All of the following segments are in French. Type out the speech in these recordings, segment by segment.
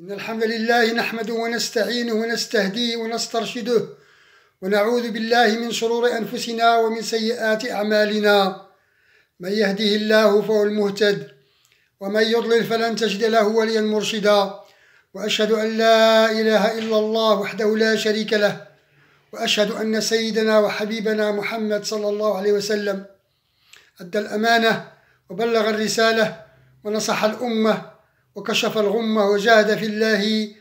إن الحمد لله نحمده ونستعينه ونستهديه ونسترشده ونعوذ بالله من شرور أنفسنا ومن سيئات أعمالنا من يهده الله فهو المهتد ومن يضلل فلن تجد له وليا مرشدا وأشهد أن لا إله إلا الله وحده لا شريك له وأشهد أن سيدنا وحبيبنا محمد صلى الله عليه وسلم أدى الأمانة وبلغ الرسالة ونصح الأمة وكشف الغمة وجاهد في الله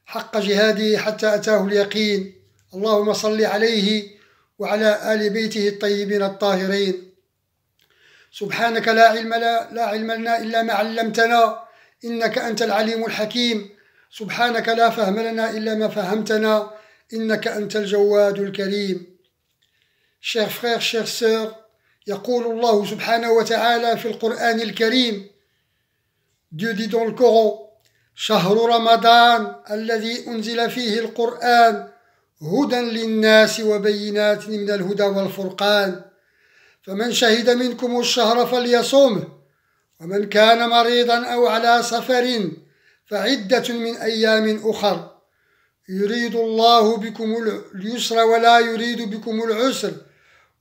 حق جهاده حتى أتاه اليقين. اللهم صل عليه وعلى آل بيته الطيبين الطاهرين. سبحانك لا علم لنا إلا ما علمتنا إنك أنت العليم الحكيم. سبحانك لا فهم لنا إلا ما فهمتنا إنك أنت الجواد الكريم. Chers frères, chères sœurs, يقول الله سبحانه وتعالى في القرآن الكريم. Dieu dit dans le Coran: شهر رمضان الذي أنزل فيه القرآن هدى للناس وبينات من الهدى والفرقان فمن شهد منكم الشهر فليصومه ومن كان مريضا أو على سفر فعدة من أيام أخر يريد الله بكم اليسر ولا يريد بكم العسر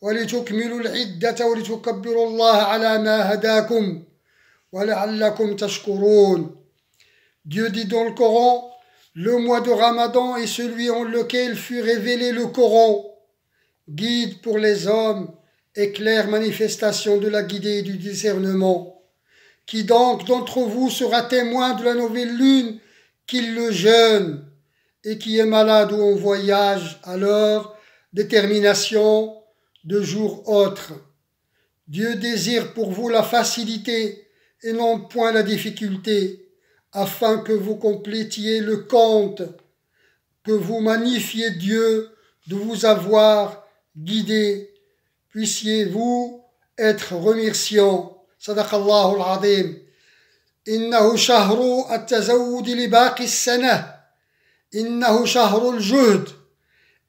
ولتكملوا العدة ولتكبروا الله على ما هداكم وَلَعَلَّكُمْ تَشْكُرُونَ. Dieu dit dans le Coran: le mois de Ramadan est celui en lequel fut révélé le Coran, guide pour les hommes et claire manifestation de la guidée et du discernement. Qui donc d'entre vous sera témoin de la nouvelle lune qu'il le jeûne, et qui est malade ou en voyage, alors détermination de jour autre. Dieu désire pour vous la facilité et non point la difficulté, afin que vous complétiez le compte, que vous magnifiez Dieu de vous avoir guidé, puissiez-vous être remerciants. صدق الله العظيم. إنه شهر التزود لباقي السنة، إنه شهر الجهد،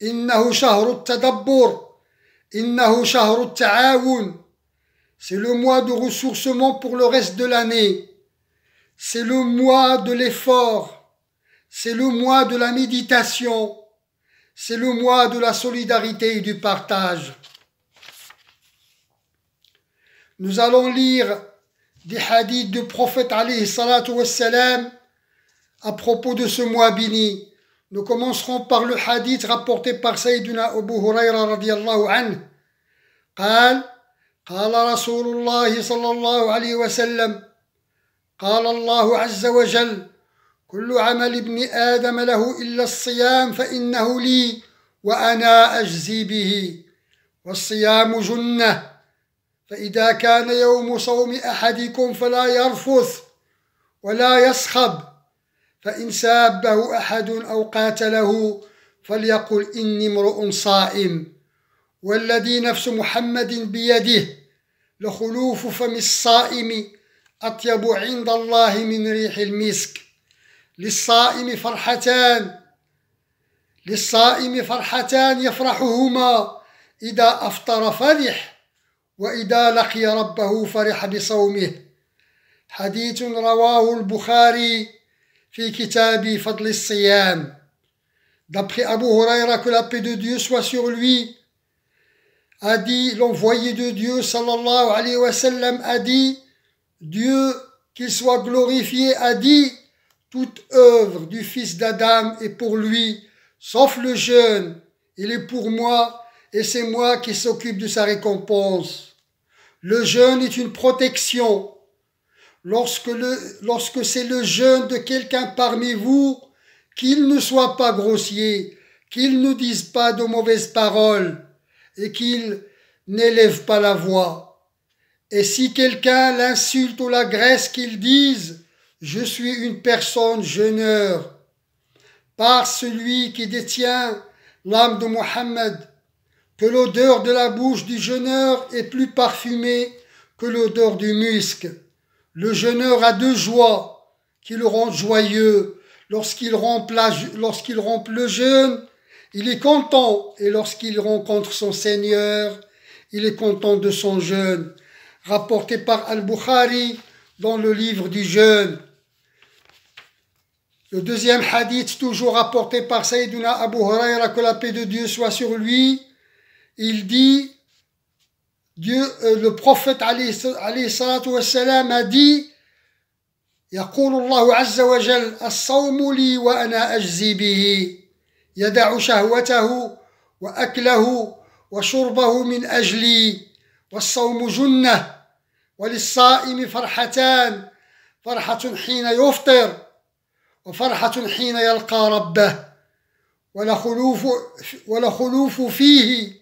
إنه شهر التدبر، إنه شهر التعاون. C'est le mois de ressourcement pour le reste de l'année. C'est le mois de l'effort. C'est le mois de la méditation. C'est le mois de la solidarité et du partage. Nous allons lire des hadiths du prophète alayhi salatu wassalam à propos de ce mois béni. Nous commencerons par le hadith rapporté par Sayyiduna Abu Huraira radiyallahu anhu. قال رسول الله صلى الله عليه وسلم: قال الله عز وجل: كل عمل ابن آدم له إلا الصيام فإنه لي وأنا أجزي به والصيام جنة فإذا كان يوم صوم أحدكم فلا يرفث ولا يصخب فإن سابه أحد أو قاتله فليقل إني امرؤ صائم والذي نفس محمد بيده لخلوف فم الصائم أطيب عند الله من ريح المسك. للصائم فرحتان يفرحهما إذا أفطر فرح وإذا لقي ربه فرح بصومه. حديث رواه البخاري في كتاب فضل الصيام. D'après Abu Huraira, que la paix de Dieu soit sur lui, a dit, l'envoyé de Dieu sallallahu alayhi wa sallam a dit, Dieu qu'il soit glorifié a dit, toute œuvre du fils d'Adam est pour lui sauf le jeûne, il est pour moi et c'est moi qui s'occupe de sa récompense. Le jeûne est une protection. Lorsque c'est le jeûne de quelqu'un parmi vous, qu'il ne soit pas grossier, qu'il ne dise pas de mauvaises paroles et qu'il n'élève pas la voix. Et si quelqu'un l'insulte ou l'agresse, qu'il dise: je suis une personne jeûneur. Par celui qui détient l'âme de Mohammed, que l'odeur de la bouche du jeûneur est plus parfumée que l'odeur du musc. Le jeûneur a deux joies qui le rendent joyeux. Lorsqu'il rompt le jeûne, il est content, et lorsqu'il rencontre son Seigneur, il est content de son jeûne. Rapporté par Al-Bukhari dans le livre du jeûne. Le deuxième hadith, toujours rapporté par Sayyiduna Abu Huraira, que la paix de Dieu soit sur lui, il dit, le prophète alayhi salatu wassalam a dit, يقول الله عز وجل الصوم لي وأنا أجزي به يدع شهوته وأكله وشربه من أجلي والصوم جنة وللصائم فرحتان فرحة حين يفطر وفرحة حين يلقى ربه ولخلوف فيه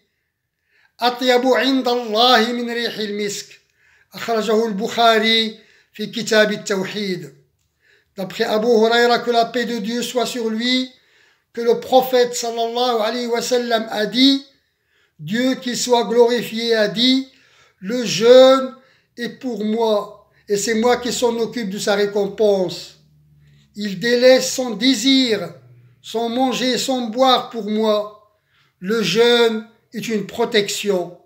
أطيب عند الله من ريح المسك. أخرجه البخاري في كتاب التوحيد. D'après Abu Huraira, que la paix de Dieu soit sur lui, que le prophète sallallahu alayhi wa sallam a dit, Dieu qu'il soit glorifié a dit, le jeûne est pour moi et c'est moi qui s'en occupe de sa récompense. Il délaisse son désir, son manger et son boire pour moi. Le jeûne est une protection.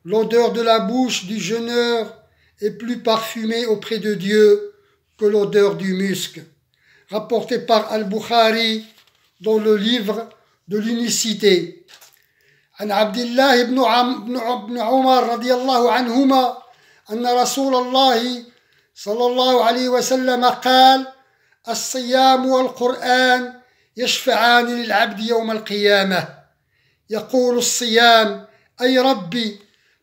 L'odeur de la bouche du jeûneur est plus parfumée auprès de Dieu que l'odeur du musc. Rapporté par Al-Bukhari dans le livre de l'unicité. عن عبد الله بن عمر رضي الله عنهما أن رسول الله صلى الله عليه وسلم قال الصيام والقرآن يشفعان للعبد يوم القيامة يقول الصيام أي ربي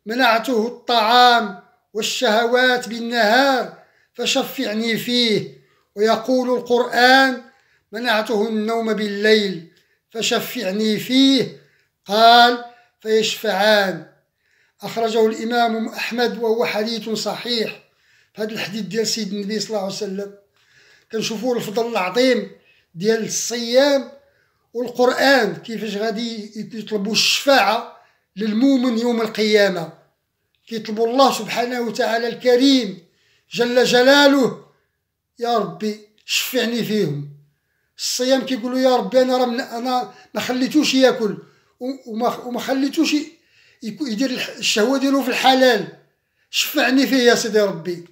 منعته الطعام والشهوات بالنهار فشفعني فيه ويقول القرآن منعته النوم بالليل فشفعني فيه قال فيشفعان. أخرجه الإمام أحمد وهو حديث صحيح. هذا الحديث ديال سيد النبي صلى الله عليه وسلم كنشوفوا الفضل العظيم ديال الصيام والقرآن كيفاش غادي يطلبوا الشفاعة للمؤمن يوم القيامة. كيطلبوا الله سبحانه وتعالى الكريم جل جلاله يا ربي شفعني فيهم. الصيام كيقولوا يا ربي أنا ما خليتوش ياكل وما خليتوش يدير الشهوة ديالو في الحلال، شفعني فيه يا سيدي ربي.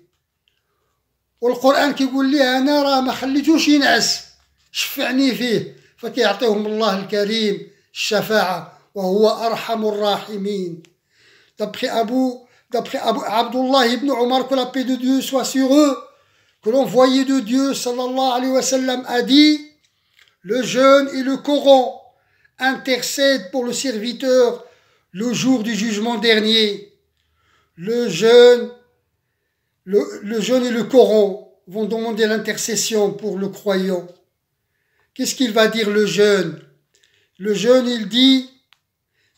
والقرآن كيقول لي أنا راه ما خليتوش ينعس، شفعني فيه. فكيعطيهم الله الكريم الشفاعة وهو أرحم الراحمين. D'après Abdullah ibn Omar, que la paix de Dieu soit sur eux, que l'envoyé de Dieu sallallahu alayhi wa sallam a dit, le jeûne et le Coran intercèdent pour le serviteur le jour du jugement dernier. Le jeûne et le Coran vont demander l'intercession pour le croyant. Qu'est-ce qu'il va dire le jeûne? Le jeûne, il dit,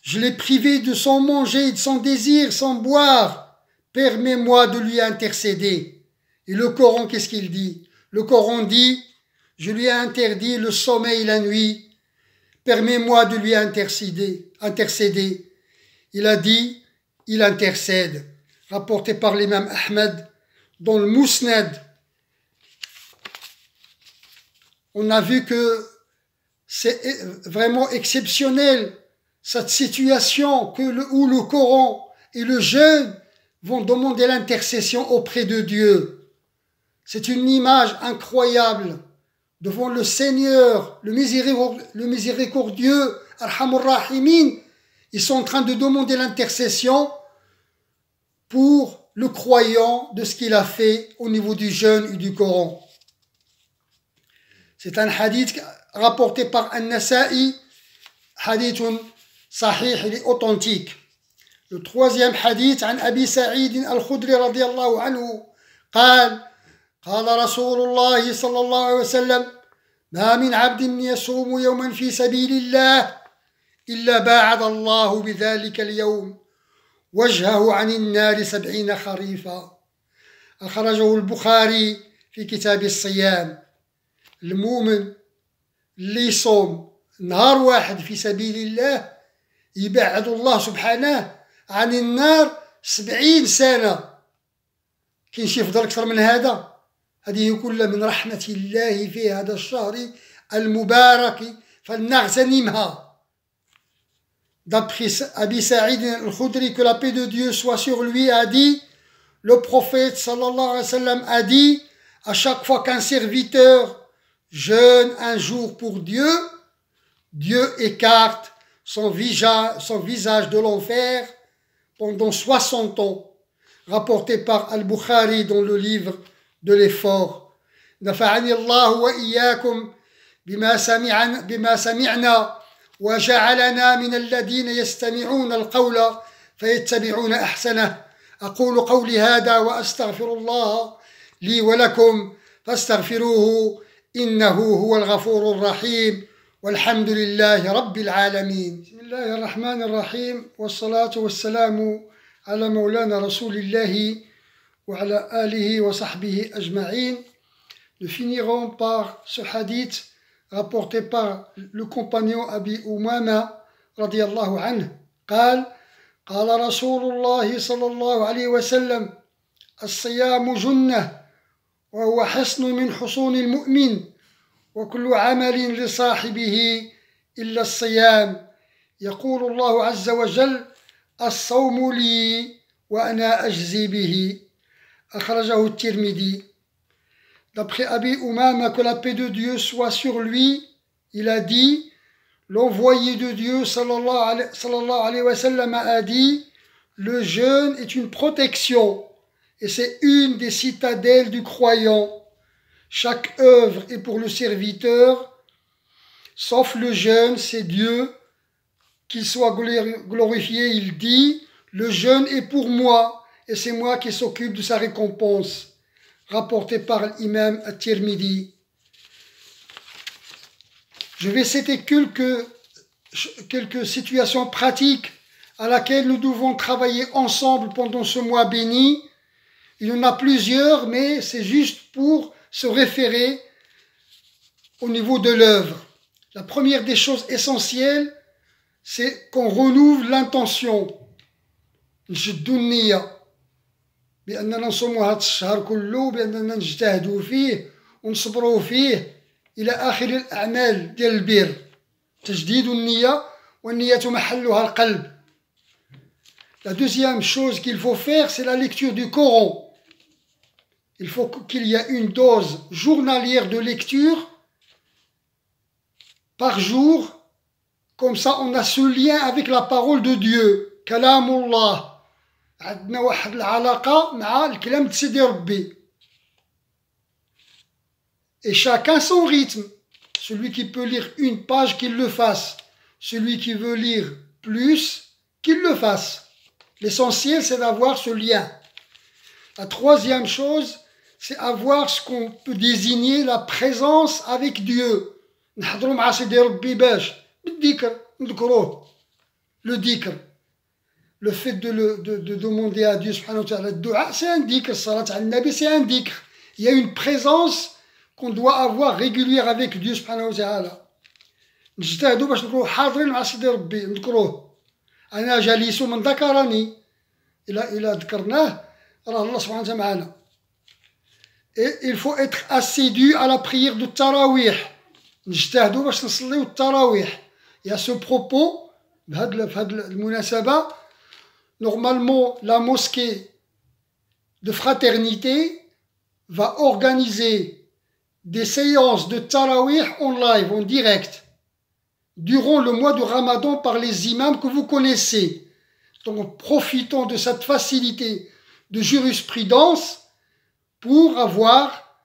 je l'ai privé de son manger, de son désir, son boire. Permets-moi de lui intercéder. Et le Coran, qu'est-ce qu'il dit? Le Coran dit, je lui ai interdit le sommeil la nuit. Permets-moi de lui intercéder. Il a dit, il intercède. Rapporté par l'imam Ahmed dans le Mousnad. On a vu que c'est vraiment exceptionnel cette situation où le Coran et le jeûne vont demander l'intercession auprès de Dieu. C'est une image incroyable devant le Seigneur, le miséricordieux, Arhamur Rahimin. Ils sont en train de demander l'intercession pour le croyant de ce qu'il a fait au niveau du jeûne et du Coran. C'est un hadith rapporté par An-Nasa'i, hadith صحيح et authentique. Le troisième hadith عن أبي سعيد الخدري رضي الله عنه قال قال رسول الله صلى الله عليه وسلم ما من عبد يصوم يوما في سبيل الله إلا باعد الله بذلك اليوم وجهه عن النار 70 خريفا. أخرجه البخاري في كتاب الصيام. المؤمن اللي يصوم نهار واحد في سبيل الله يبعد الله سبحانه عن النار 70 سنة. كاين شي فضل أكثر من هذا؟ هذه كلها من رحمة الله في هذا الشهر المبارك فلنغتنمها. D'après Abi Saïd al-Khudri, que la paix de Dieu soit sur lui, a dit, le prophète sallallahu alayhi wa sallam a dit, à chaque fois qu'un serviteur jeûne un jour pour Dieu, Dieu écarte son visage de l'enfer pendant 60 ans, rapporté par Al-Bukhari dans le livre de l'effort. نفعني الله وإياكم بما سمعنا وجعلنا من الذين يستمعون القول فيتبعون أحسنه. أقول قولي هذا وأستغفر الله لي ولكم فاستغفروه إنه هو الغفور الرحيم والحمد لله رب العالمين. بسم الله الرحمن الرحيم والصلاة والسلام على مولانا رسول الله وعلى آله وصحبه أجمعين. Nous finirons par ce hadith rapporté par le compagnon Abi Umama radiyallahu anhu. قال قال رسول الله صلى الله عليه وسلم الصيام جنة وهو حصن من حصون المؤمن وكل عمل لصاحبه إلا الصيام يقول الله عز وجل الصوم لي وأنا أجزي به أخرجه الترمذي. D'après Abi Umama, que la paix de Dieu soit sur lui, il a dit, l'envoyé de Dieu sallallahu alayhi wa sallam a dit, le jeûne est une protection et c'est une des citadelles du croyant. Chaque œuvre est pour le serviteur, sauf le jeûne, c'est Dieu, qu'il soit glorifié. Il dit, le jeûne est pour moi et c'est moi qui s'occupe de sa récompense. Rapporté par l'imam At-Tirmidhi. Je vais citer quelques situations pratiques à laquelle nous devons travailler ensemble pendant ce mois béni. Il y en a plusieurs, mais c'est juste pour se référer au niveau de l'œuvre. La première des choses essentielles, c'est qu'on renouvelle l'intention. نشدوا النية بأننا نصوموا هذا الشهر كله بأننا نجتهدوا فيه ونصبروا فيه إلى آخر الأعمال ديال البر. تجديد النية والنية محلها القلب. La deuxième chose qu'il faut faire, c'est la lecture du Coran. Il faut qu'il y ait une dose journalière de lecture par jour. Comme ça, on a ce lien avec la parole de Dieu. Kalamullah. عندنا واحد العلاقة مع الكلام de سيدي ربي. Et chacun son rythme. Celui qui peut lire une page, qu'il le fasse. Celui qui veut lire plus, qu'il le fasse. L'essentiel, c'est d'avoir ce lien. La troisième chose, c'est avoir ce qu'on peut désigner la présence avec Dieu. نحضروا مع سيدي ربي باش بالذكر نذكروه. Le dhikr. Le fait de demander à Dieu subhanahu wa ta'ala le dua, c'est un dhikr. Salat al-Nabi, c'est un dhikr. Il y a une présence qu'on doit avoir régulière avec Dieu subhanahu wa ta'ala. نجتهدوا باش نكونوا حاضرين مع سيدي ربي نذكروه. أنا جليس من ذكرني إلى ذكرناه راه الله سبحانه وتعالى معنا. Et il faut être assidu à la prière de Tarawih. نجتهدوا باش نصليو التراويح. Il y a ce propos بهذا المناسبة. Normalement, la mosquée de fraternité va organiser des séances de Tarawih en live, en direct, durant le mois de Ramadan par les imams que vous connaissez. Donc, profitons de cette facilité de jurisprudence pour avoir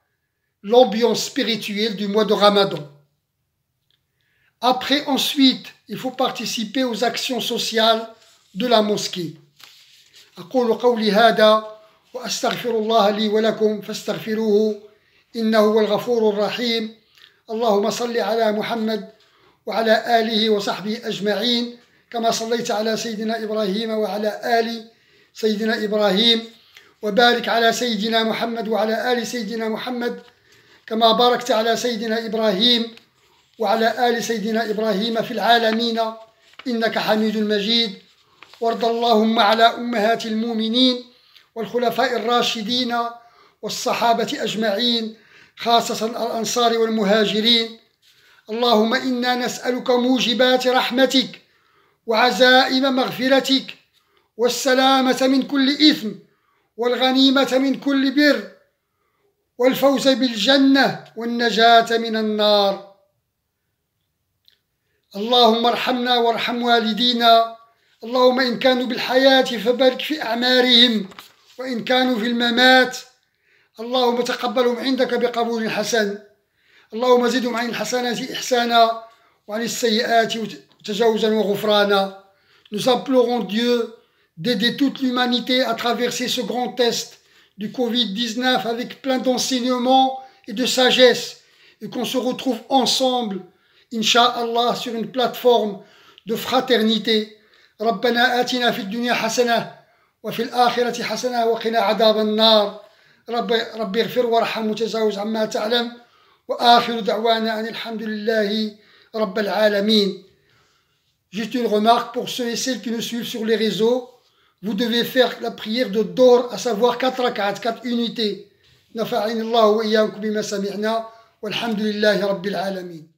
l'ambiance spirituelle du mois de Ramadan. Après, ensuite, il faut participer aux actions sociales de la mosquée. أقول قولي هذا وأستغفر الله لي ولكم فاستغفروه إنه هو الغفور الرحيم. اللهم صل على محمد وعلى آله وصحبه أجمعين كما صليت على سيدنا إبراهيم وعلى آل سيدنا إبراهيم وبارك على سيدنا محمد وعلى آل سيدنا محمد كما باركت على سيدنا إبراهيم وعلى آل سيدنا إبراهيم في العالمين إنك حميد مجيد. وارض اللهم على أمهات المؤمنين والخلفاء الراشدين والصحابة أجمعين خاصة الأنصار والمهاجرين. اللهم إنا نسألك موجبات رحمتك وعزائم مغفرتك والسلامة من كل إثم والغنيمة من كل بر والفوز بالجنة والنجاة من النار. اللهم ارحمنا وارحم والدينا. اللهم إن كانوا بالحياة فبارك في أعمارهم، وإن كانوا في الممات اللهم تقبلهم عندك بقبول حسن. اللهم زدهم عن الحسنات إحسانا وعن السيئات تجاوزا وغفرانا. Nous implorons Dieu d'aider toute l'humanité à traverser ce grand test du Covid-19 avec plein d'enseignements et de sagesse, et qu'on se retrouve ensemble, Inch'Allah, sur une plateforme de fraternité. ربنا آتنا في الدنيا حسنة وفي الآخرة حسنة وقنا عذاب النار. ربي اغفر وارحم وتجاوز عما تعلم. وآخر دعوانا أن الحمد لله رب العالمين. Juste une remarque pour ceux et celles qui nous suivent sur les réseaux. Vous devez faire la prière de Dor, à savoir 4 rak'at, 4 unités. نفعني الله وإياكم بما سمعنا والحمد لله رب العالمين.